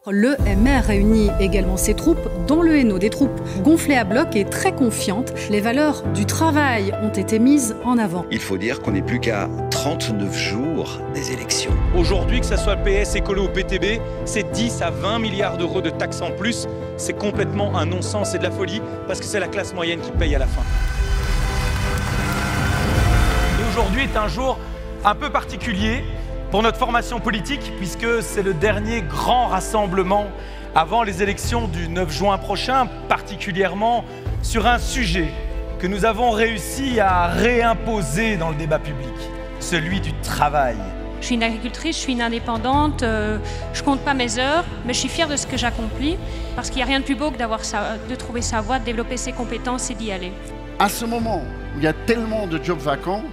Le MR réunit également ses troupes dans le Hainaut, des troupes gonflées à bloc et très confiantes. Les valeurs du travail ont été mises en avant. Il faut dire qu'on n'est plus qu'à 39 jours des élections. Aujourd'hui, que ce soit le PS, Écolo ou PTB, c'est 10 à 20 milliards d'euros de taxes en plus. C'est complètement un non-sens et de la folie parce que c'est la classe moyenne qui paye à la fin. Et aujourd'hui est un jour un peu particulier pour notre formation politique, puisque c'est le dernier grand rassemblement avant les élections du 9 juin prochain, particulièrement sur un sujet que nous avons réussi à réimposer dans le débat public, celui du travail. Je suis une agricultrice, je suis une indépendante, je compte pas mes heures, mais je suis fière de ce que j'accomplis, parce qu'il n'y a rien de plus beau que de trouver sa voie, de développer ses compétences et d'y aller. À ce moment où il y a tellement de jobs vacants,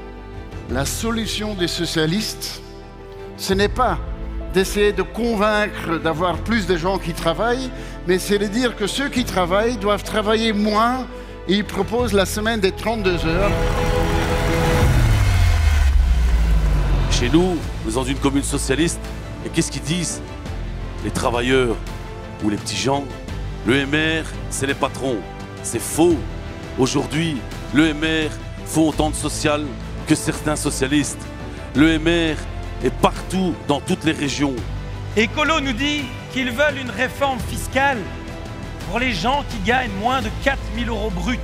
la solution des socialistes, ce n'est pas d'essayer de convaincre d'avoir plus de gens qui travaillent, mais c'est de dire que ceux qui travaillent doivent travailler moins et ils proposent la semaine des 32 heures. Chez nous, nous sommes dans une commune socialiste, et qu'est-ce qu'ils disent? Les travailleurs ou les petits gens, le MR, c'est les patrons. C'est faux. Aujourd'hui, le MR faut autant de social que certains socialistes. Le MR est partout dans toutes les régions. Écolo nous dit qu'ils veulent une réforme fiscale pour les gens qui gagnent moins de 4 000 € bruts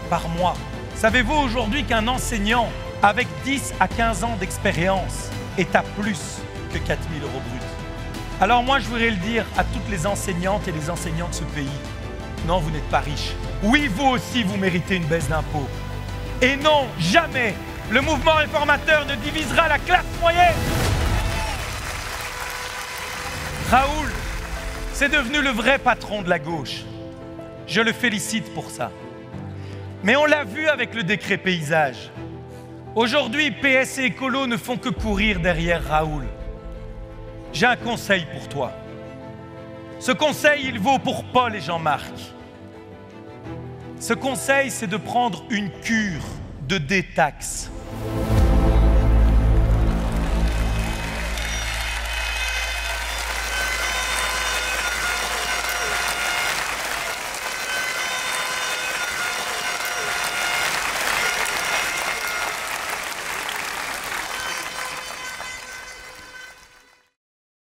par mois. Savez-vous aujourd'hui qu'un enseignant avec 10 à 15 ans d'expérience est à plus que 4 000 € bruts? Alors moi, je voudrais le dire à toutes les enseignantes et les enseignants de ce pays. Non, vous n'êtes pas riches. Oui, vous aussi, vous méritez une baisse d'impôts. Et non, jamais le mouvement réformateur ne divisera la classe moyenne. Raoul, c'est devenu le vrai patron de la gauche. Je le félicite pour ça. Mais on l'a vu avec le décret paysage. Aujourd'hui, PS et Écolo ne font que courir derrière Raoul. J'ai un conseil pour toi. Ce conseil, il vaut pour Paul et Jean-Marc. Ce conseil, c'est de prendre une cure de détaxe.